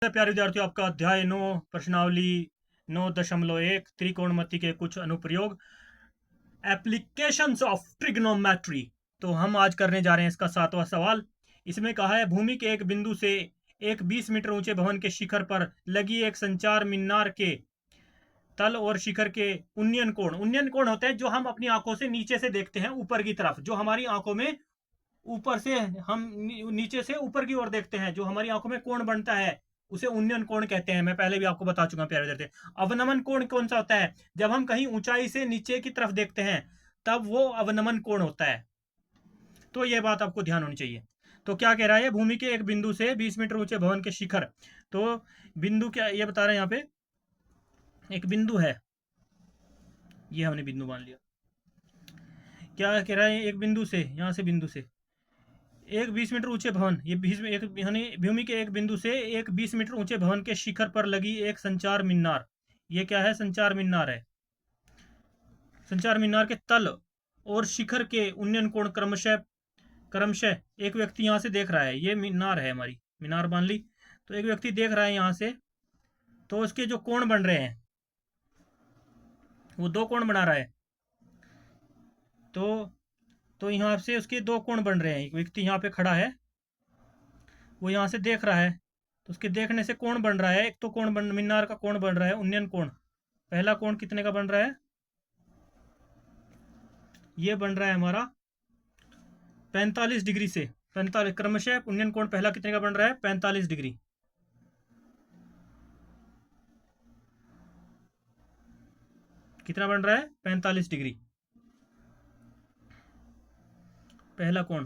प्यारे विद्यार्थियों, आपका अध्याय 9 प्रश्नावली 9.1 त्रिकोणमिति के कुछ अनुप्रयोग एप्लीकेशंस ऑफ ट्रिग्नोमेट्री। तो हम आज करने जा रहे हैं इसका 7वां सवाल। इसमें कहा है भूमि के एक बिंदु से एक 20 मीटर ऊंचे भवन के शिखर पर लगी एक संचार मीनार के तल और शिखर के उन्नयन कोण होते हैं जो हम अपनी आंखों से नीचे से देखते हैं ऊपर की तरफ, जो हमारी आंखों में ऊपर से हम नीचे से ऊपर की ओर देखते हैं, जो हमारी आंखों में कोण बनता है उसे उन्नयन कोण कहते हैं। मैं पहले भी आपको बता चुका हूं प्यारे विद्यार्थी। अवनमन कोण कौन सा होता है? जब हम कहीं ऊंचाई से नीचे की तरफ देखते हैं तब वो अवनमन कोण होता है। तो ये बात आपको ध्यान होनी चाहिए। तो क्या कह रहा है? भूमि के एक बिंदु से 20 मीटर ऊंचे भवन के शिखर। तो बिंदु क्या ये बता रहे हैं? यहाँ पे एक बिंदु है, ये हमने बिंदु मान लिया। क्या कह रहा है? एक बिंदु से, यहां से बिंदु से एक 20 मीटर ऊंचे भवन, ये 20 एक यानी भूमि के एक बिंदु से एक 20 मीटर ऊंचे भवन के शिखर पर लगी एक संचार मीनार। ये क्या है? संचार मीनार है। संचार मीनार के तल और शिखर के उन्नयन कोण क्रमशः क्रमशः एक व्यक्ति यहां से देख रहा है। ये मीनार है, हमारी मीनार मान ली। तो एक व्यक्ति देख रहा है यहां से, तो उसके जो कोण बन रहे हैं वो दो कोण बना रहा है। तो यहाँ से उसके दो कोण बन रहे हैं। एक व्यक्ति यहाँ पे खड़ा है, वो यहाँ से देख रहा है, तो उसके देखने से कोण बन रहा है। एक तो कोण बन मीनार का कोण बन रहा है उन्नयन कोण। पहला कोण कितने का बन रहा है? ये बन रहा है हमारा 45 डिग्री से 45 क्रमशः उन्नयन कोण पहला कितने का बन रहा है? 45 डिग्री। कितना बन रहा है? 45 डिग्री पहला कोण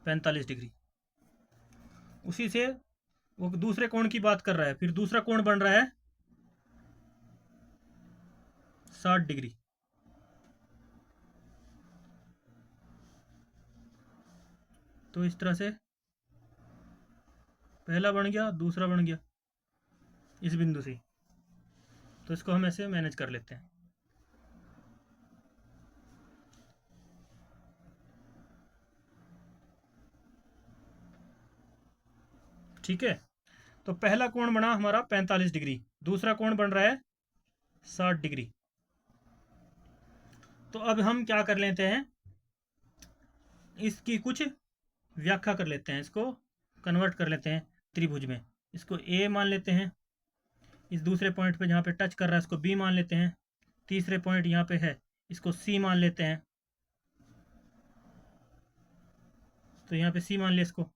45 डिग्री। उसी से वो दूसरे कोण की बात कर रहा है। फिर दूसरा कोण बन रहा है 60 डिग्री। तो इस तरह से पहला बन गया, दूसरा बन गया इस बिंदु से। तो इसको हम ऐसे मैनेज कर लेते हैं। ठीक है, तो पहला कोण बना हमारा 45 डिग्री, दूसरा कोण बन रहा है 60 डिग्री। तो अब हम क्या कर लेते हैं, इसकी कुछ व्याख्या कर लेते हैं, इसको कन्वर्ट कर लेते हैं त्रिभुज में। इसको ए मान लेते हैं, इस दूसरे पॉइंट पे जहाँ पे टच कर रहा है इसको बी मान लेते हैं, तीसरे पॉइंट यहाँ पे है इसको सी मान लेते हैं। तो यहाँ पे सी मान लिया इसको,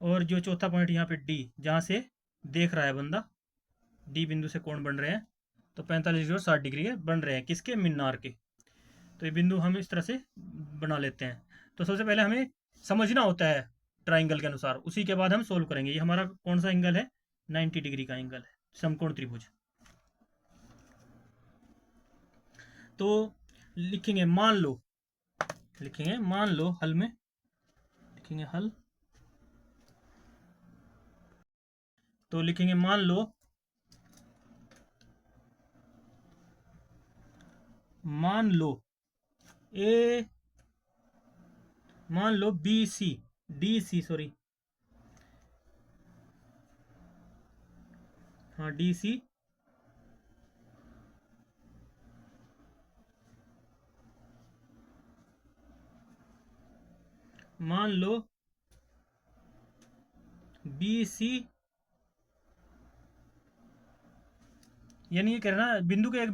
और जो चौथा पॉइंट यहाँ पे डी, जहाँ से देख रहा है बंदा, डी बिंदु से कोण बन रहे हैं। तो 45 डिग्री और 60 डिग्री के बन रहे हैं, किसके? मीनार के। तो ये बिंदु हम इस तरह से बना लेते हैं। तो सबसे पहले हमें समझना होता है ट्राइंगल के अनुसार, उसी के बाद हम सोल्व करेंगे। ये हमारा कौन सा एंगल है? 90 डिग्री का एंगल है, समकोण त्रिभुज। तो लिखेंगे मान लो, लिखेंगे मान लो, हल में लिखेंगे हल। तो लिखेंगे मान लो, मान लो ए, मान लो B C D C, sorry हाँ डी सी मान लो बी सी, यानी ये कह रहा है बिंदु के एक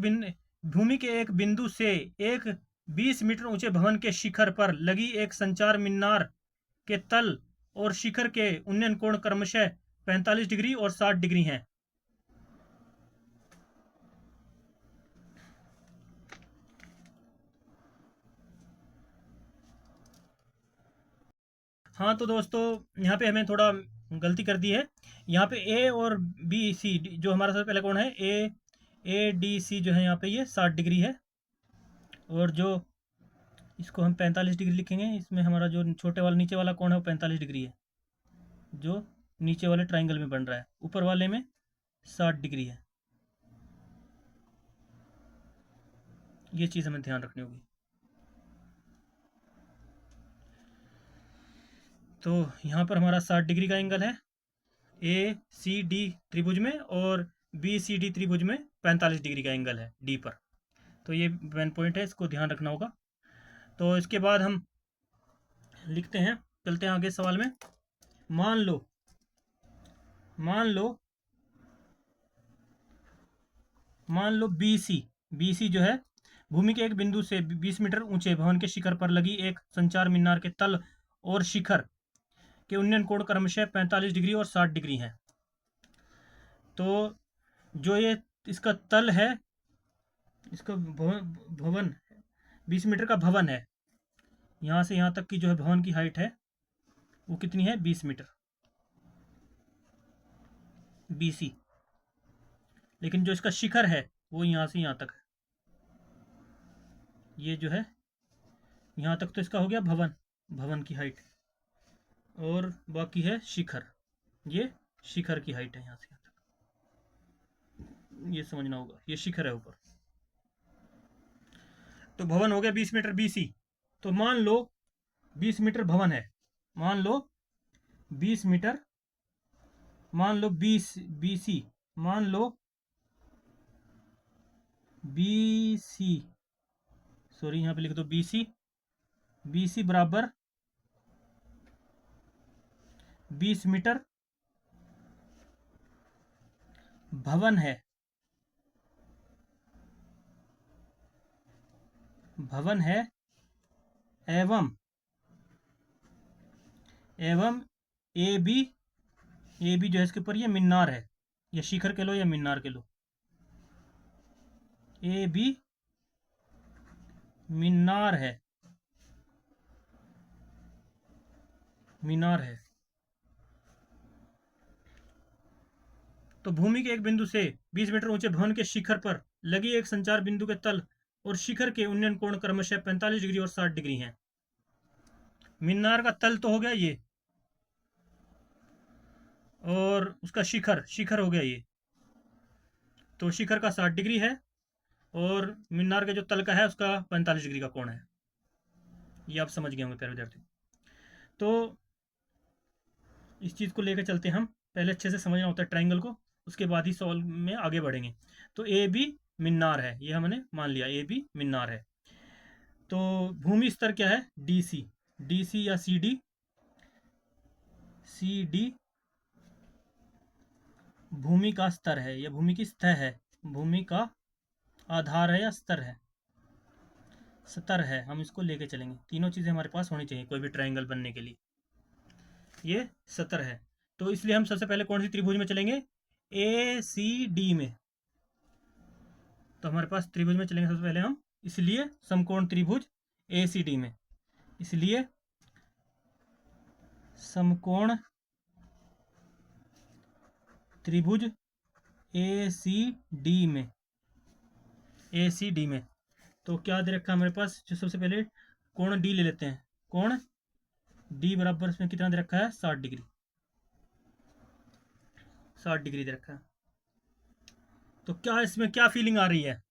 भूमि के एक बिंदु से एक 20 मीटर ऊंचे भवन के शिखर पर लगी एक संचार मीनार के तल और शिखर के उन्नयन कोण क्रमशः 45 डिग्री और 60 डिग्री हैं। हाँ तो दोस्तों, यहाँ पे हमें थोड़ा गलती कर दी है। यहाँ पे ए और बी सी, जो हमारा सबसे पहले कोण है ए डी सी, जो है यहाँ पे ये 60 डिग्री है। और जो इसको हम 45 डिग्री लिखेंगे, इसमें हमारा जो छोटे वाला नीचे वाला कोण है वो 45 डिग्री है, जो नीचे वाले ट्राइंगल में बन रहा है। ऊपर वाले में 60 डिग्री है। ये चीज़ हमें ध्यान रखनी होगी। तो यहाँ पर हमारा 60 डिग्री का एंगल है, ACD त्रिभुज में और BCD त्रिभुज में 45 डिग्री का एंगल है डी पर। तो ये मेन पॉइंट है, इसको ध्यान रखना होगा। तो इसके बाद हम लिखते हैं, चलते हैं आगे सवाल में। मान लो BC जो है भूमि के एक बिंदु से 20 मीटर ऊंचे भवन के शिखर पर लगी एक संचार मीनार के तल और शिखर के उन्नयन कोण क्रमशः 45 डिग्री और 60 डिग्री हैं। तो जो ये इसका तल है, इसका भवन 20 मीटर का भवन है, यहाँ से यहाँ तक की जो है भवन की हाइट है वो कितनी है, 20 मीटर BC। लेकिन जो इसका शिखर है वो यहाँ से यहाँ तक है, ये जो है यहाँ तक तो इसका हो गया भवन की हाइट, और बाकी है शिखर, ये शिखर की हाइट है यहाँ से यहाँ तक, ये समझना होगा, ये शिखर है ऊपर। तो भवन हो गया 20 मीटर BC। तो मान लो 20 मीटर भवन है, मान लो 20 मीटर, मान लो 20 BC, मान लो BC, सॉरी यहाँ पे लिख दो BC बराबर 20 मीटर भवन है एवं AB जो है इसके ऊपर ये मीनार है, या शिखर के लो या मीनार के लो, AB मीनार है। तो भूमि के एक बिंदु से 20 मीटर ऊंचे भवन के शिखर पर लगी एक संचार बिंदु के तल और शिखर के उन्नयन कोण क्रमशः 45 डिग्री और 60 डिग्री हैं। मीनार का तल तो हो गया ये, और उसका शिखर हो गया ये, तो शिखर का 60 डिग्री है और मीनार के जो तल का है उसका 45 डिग्री का कोण है। ये आप समझ गए होंगे प्यारे विद्यार्थी। तो इस चीज़ को लेकर चलते हैं हम, पहले अच्छे से समझना होता है ट्राइंगल को, उसके बाद ही सॉल्व में आगे बढ़ेंगे। तो AB मीनार है, ये हमने मान लिया AB मीनार है। तो भूमि स्तर क्या है, DC या CD भूमि का स्तर है या भूमि की सतह है, भूमि का आधार है या स्तर है, हम इसको लेके चलेंगे। तीनों चीज़ें हमारे पास होनी चाहिए कोई भी ट्राइंगल बनने के लिए। ये सतर है, तो इसलिए हम सबसे पहले कौन सी त्रिभुज में चलेंगे, ACD में। तो हमारे पास त्रिभुज में चलेंगे सबसे पहले हम, इसलिए समकोण त्रिभुज ACD में, इसलिए समकोण त्रिभुज ACD में। तो क्या दे रखा है हमारे पास, जो सबसे पहले कोण D ले लेते हैं, कोण D बराबर इसमें कितना दे रखा है, 60 डिग्री, 60 डिग्री दे रखा है। तो क्या इसमें क्या फीलिंग आ रही है,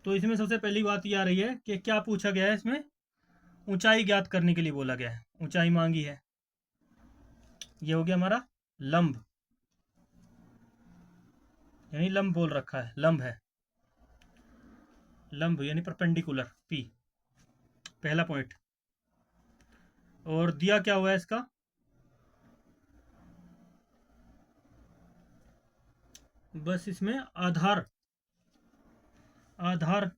तो इसमें सबसे पहली बात ये आ रही है कि क्या पूछा गया है, इसमें ऊंचाई ज्ञात करने के लिए बोला गया है, ऊंचाई मांगी है। ये हो गया हमारा लंब, यानी लंब बोल रखा है, लंब है, लंब यानी परपेंडिकुलर P, पहला पॉइंट। और दिया क्या हुआ है इसका, बस इसमें आधार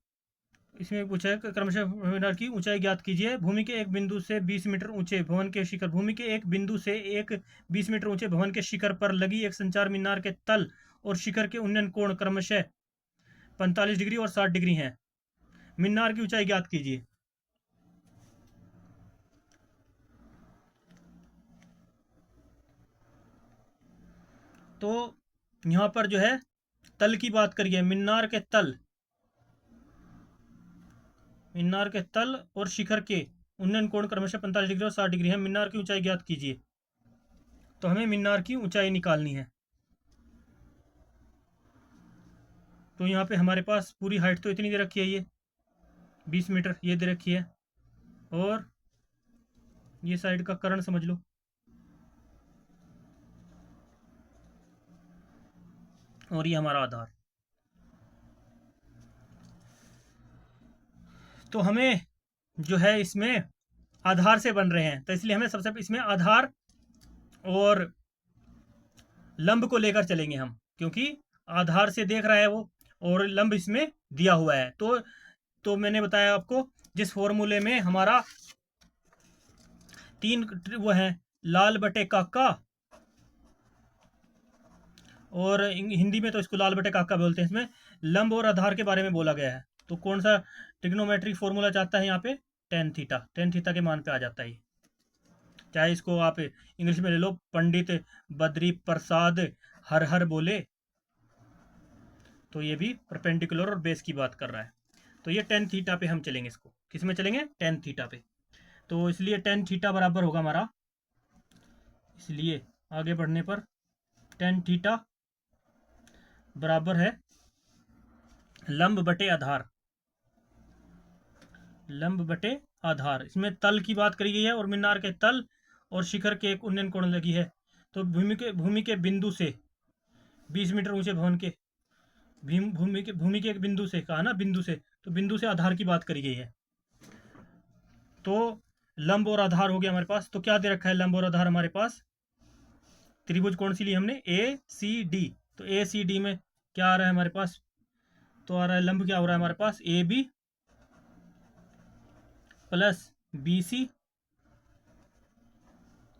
इसमें पूछा है क्रमशः मीनार की ऊंचाई ज्ञात कीजिए। भूमि के एक बिंदु से 20 मीटर ऊंचे भवन के शिखर, भूमि के एक बिंदु से एक 20 मीटर ऊंचे भवन के शिखर पर लगी एक संचार मीनार के तल और शिखर के उन्नयन कोण क्रमशः 45 डिग्री और 60 डिग्री हैं। मीनार की ऊंचाई ज्ञात कीजिए। तो यहां पर जो है तल की बात करिए, मीनार के तल और शिखर के उन्नयन कोण क्रमशः 45 डिग्री और 60 डिग्री है। मीनार की ऊंचाई ज्ञात कीजिए। तो हमें मीनार की ऊंचाई निकालनी है। तो यहाँ पे हमारे पास पूरी हाइट तो इतनी दे रखी है, ये 20 मीटर ये दे रखी है, और ये साइड का कर्ण समझ लो, और ये हमारा आधार। तो हमें जो है इसमें आधार से बन रहे हैं, तो इसलिए हमें सबसे इसमें आधार और लंब को लेकर चलेंगे हम, क्योंकि आधार से देख रहा है वो और लंब इसमें दिया हुआ है। तो मैंने बताया आपको, जिस फॉर्मूले में हमारा तीन वो है, लाल बटे काका, और हिंदी में तो इसको लाल बटे काका बोलते हैं, इसमें लंब और आधार के बारे में बोला गया है। तो कौन सा ट्रिग्नोमेट्रिक फॉर्मूला चाहता है यहाँ पे? Tan theta. टेन थीटा के मान पे आ जाता है। चाहे इसको आप इंग्लिश में ले लो, पंडित बद्री प्रसाद हर हर बोले, तो ये भी परपेंडिकुलर और बेस की बात कर रहा है। तो ये टेन थीटा पे हम चलेंगे, इसको किस में चलेंगे? टेन थीटा पे। तो इसलिए टेन थीटा बराबर होगा हमारा, इसलिए आगे बढ़ने पर टेन थीटा बराबर है लंब बटे आधार। लंब बटे आधार, इसमें तल की बात करी गई है और मीनार के तल और शिखर के एक उन्नयन कोण लगी है। तो भूमि के बिंदु से 20 मीटर ऊंचे भवन के भूमि के एक बिंदु से, कहा ना बिंदु से, तो बिंदु से आधार की बात करी गई है। तो लंब और आधार हो गया हमारे पास। तो क्या दे रखा है लंब और आधार हमारे पास? त्रिभुज कौन सी ली हमने? ए सी डी। तो ए सी डी में क्या आ रहा है हमारे पास? तो आ रहा है लंब, क्या हो रहा है हमारे पास? A B plus B C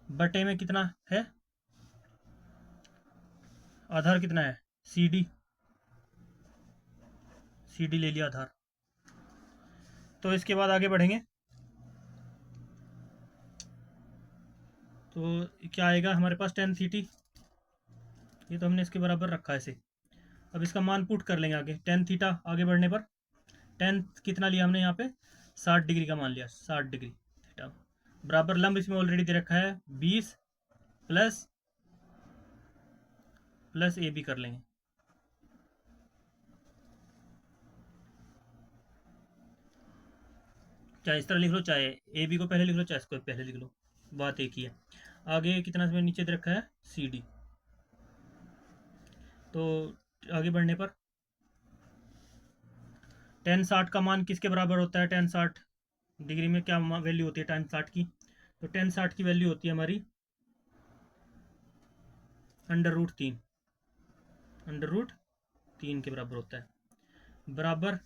बटे में कितना है? आधार कितना है? C D. सी डी ले लिया आधार। तो इसके बाद आगे बढ़ेंगे, तो क्या आएगा हमारे पास? टेन थीटी। ये तो हमने इसके बराबर रखा है इसे। अब इसका मान पुट कर लेंगे आगे। टेन थीटा आगे बढ़ने पर टेन कितना लिया हमने यहाँ पे? 60 डिग्री का मान लिया। 60 डिग्री थीटा बराबर लंब इसमें ऑलरेडी दे रखा है 20 प्लस ए बी कर लेंगे। चाहे इस तरह लिख लो, चाहे ए बी को पहले लिख लो, चाहे इसको पहले लिख लो, बात एक ही है। आगे कितना इसमें नीचे दे रखा है? C D. तो आगे बढ़ने पर टेन 60 का मान किसके बराबर होता है? टेन 60 डिग्री में क्या वैल्यू होती है टेन 60 की? तो टेन 60 की वैल्यू होती है हमारी √3। √3 के बराबर होता है। बराबर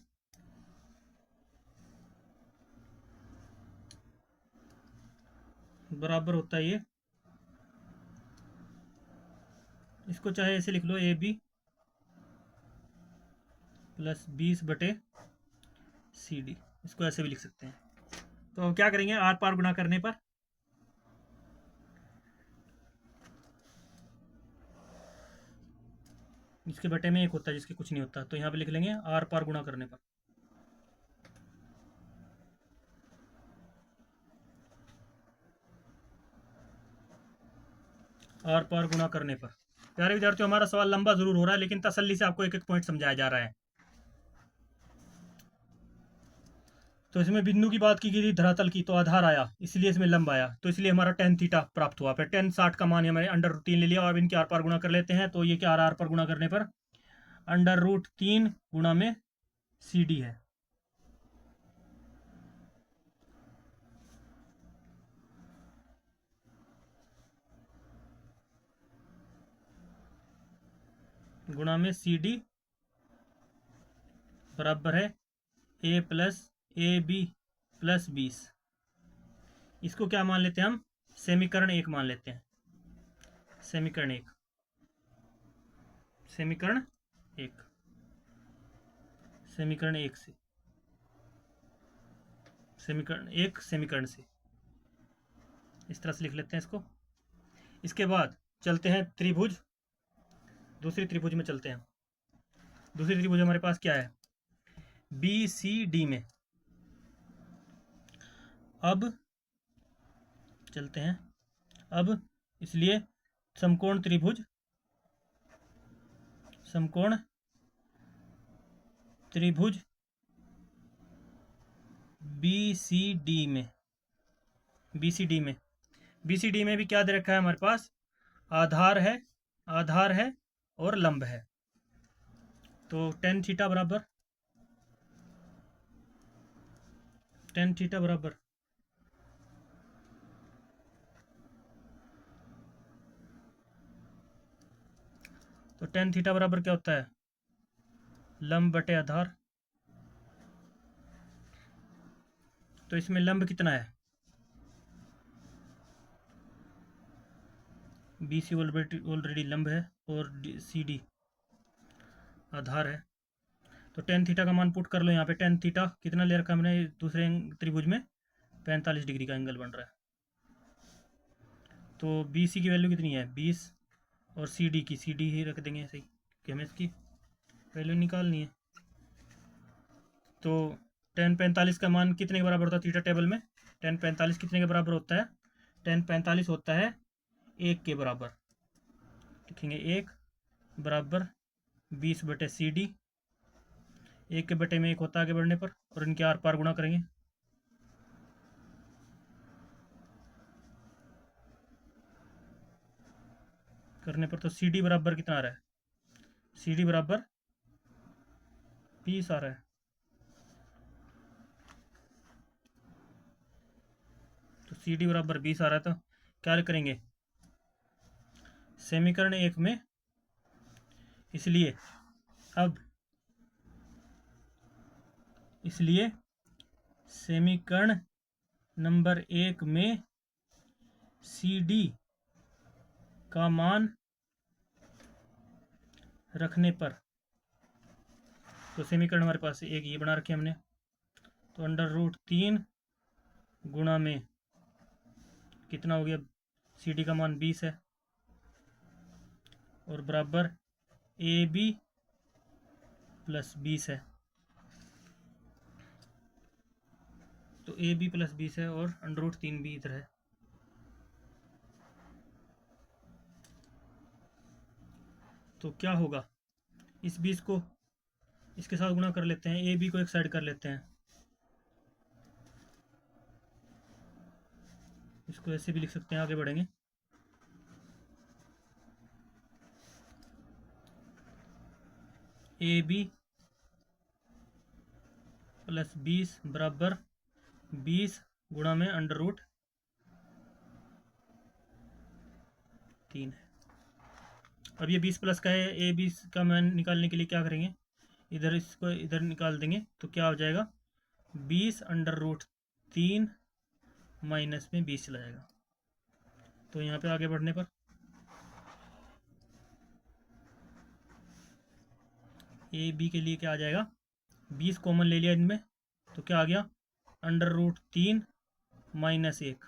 बराबर होता है ये, इसको चाहे ऐसे लिख लो, ए बी प्लस 20 बटे सी डी, इसको ऐसे भी लिख सकते हैं। तो क्या करेंगे? आर पार गुणा करने पर इसके बटे में एक होता है जिसके कुछ नहीं होता, तो यहाँ पे लिख लेंगे आर पार गुणा करने पर। आर पार गुणा करने पर। प्यारे विद्यार्थियों, हमारा सवाल लंबा जरूर हो रहा है, लेकिन तसल्ली से आपको एक एक पॉइंट समझाया जा रहा है। तो इसमें बिंदु की बात की गई थी धरातल की, तो आधार आया, इसलिए इसमें लंब आया, तो इसलिए हमारा टेन थीटा प्राप्त हुआ। फिर टेन 60 का मान हमारे √3 ले लिया, और इनके आर पार गुणा कर लेते हैं। तो ये क्या आ रहा है? आर पार गुणा करने पर √3 गुणा में सी डी है। गुणा में सी डी बराबर है ए प्लस ए बी प्लस 20। इसको क्या मान लेते हैं हम? समीकरण 1 मान लेते हैं। समीकरण 1, समीकरण 1, समीकरण 1 से, समीकरण 1 समीकरण से इस तरह से लिख लेते हैं इसको। इसके बाद चलते हैं त्रिभुज, दूसरी त्रिभुज में चलते हैं। दूसरी त्रिभुज हमारे पास क्या है? बी सी डी में। अब चलते हैं, अब इसलिए समकोण त्रिभुज, समकोण त्रिभुज बी सी डी में, बी सी डी में, बी सी डी में भी क्या दे रखा है हमारे पास? आधार है, आधार है और लंब है। तो टेन थीटा बराबर तो टेन थीटा बराबर क्या होता है, लंब बटे आधार। तो इसमें लंब कितना है, बी सी ऑलरेडी लंब है और सी डी आधार है। तो टेन थीटा का मान पुट कर लो यहाँ पे। टेन थीटा कितना ले रखा हमने, दूसरे त्रिभुज में 45 डिग्री का एंगल बन रहा है। तो बी सी की वैल्यू कितनी है 20 और सी डी की, सी डी ही रख देंगे सही कि हमें इसकी वैल्यू निकालनी है। तो टेन 45 का मान कितने के बराबर होता है थीटा टेबल में, टेन 45 कितने के बराबर होता है, टेन 45 होता है 1 के बराबर। लिखेंगे 1 बराबर 20 बटे सी डी, 1 के बटे में 1 होता है आगे बढ़ने पर, और इनके आर पार गुणा करेंगे। करने पर तो सी डी बराबर कितना आ रहा है, सी डी बराबर 20 आ रहा है। तो सी डी बराबर 20 आ रहा है, तो क्या करेंगे समीकरण 1 में, इसलिए समीकरण नंबर 1 में सी डी का मान रखने पर, तो समीकरण हमारे पास एक ये बना रखे हमने, तो √3 गुणा में कितना हो गया, सी डी का मान 20 है और बराबर ए बी प्लस 20 है। तो ए बी प्लस 20 है और √3 भी इधर है। तो क्या होगा, इस 20 को इसके साथ गुणा कर लेते हैं, ए बी को एक साइड कर लेते हैं, इसको ऐसे भी लिख सकते हैं, आगे बढ़ेंगे। ए बी प्लस 20 बराबर 20 गुणा में √3 है। अब ये 20 प्लस का है, ए 20 का मान निकालने के लिए क्या करेंगे, इधर इसको इधर निकाल देंगे, तो क्या हो जाएगा 20 √3 माइनस में 20 चला जाएगा। तो यहाँ पे आगे बढ़ने पर ए बी के लिए क्या आ जाएगा, 20 कॉमन ले लिया इनमें, तो क्या आ गया √3 माइनस 1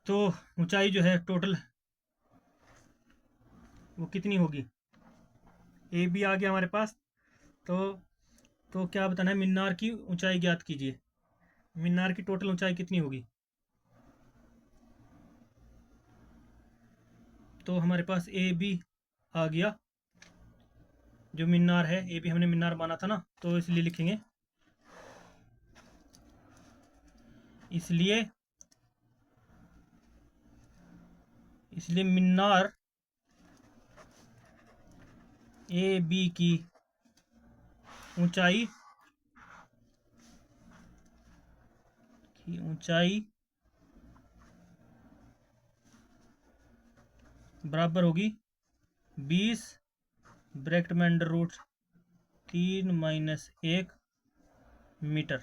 तो ऊंचाई जो है टोटल वो कितनी होगी, ए बी आ गया हमारे पास। तो क्या बताना है, मीनार की ऊंचाई ज्ञात कीजिए। मीनार की टोटल ऊंचाई कितनी होगी, तो हमारे पास ए बी आ गया, जो मीनार है ए बी हमने मीनार माना था ना, तो इसलिए लिखेंगे इसलिए मीनार ए बी की ऊंचाई बराबर होगी 20 ब्रैकेट में √3 माइनस 1 मीटर।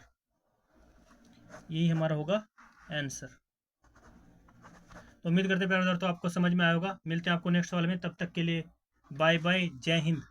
यही हमारा होगा आंसर। तो उम्मीद करते हैं प्यारे दोस्तों आपको समझ में आया होगा। मिलते हैं आपको नेक्स्ट वाले में, तब तक के लिए बाय बाय, जय हिंद।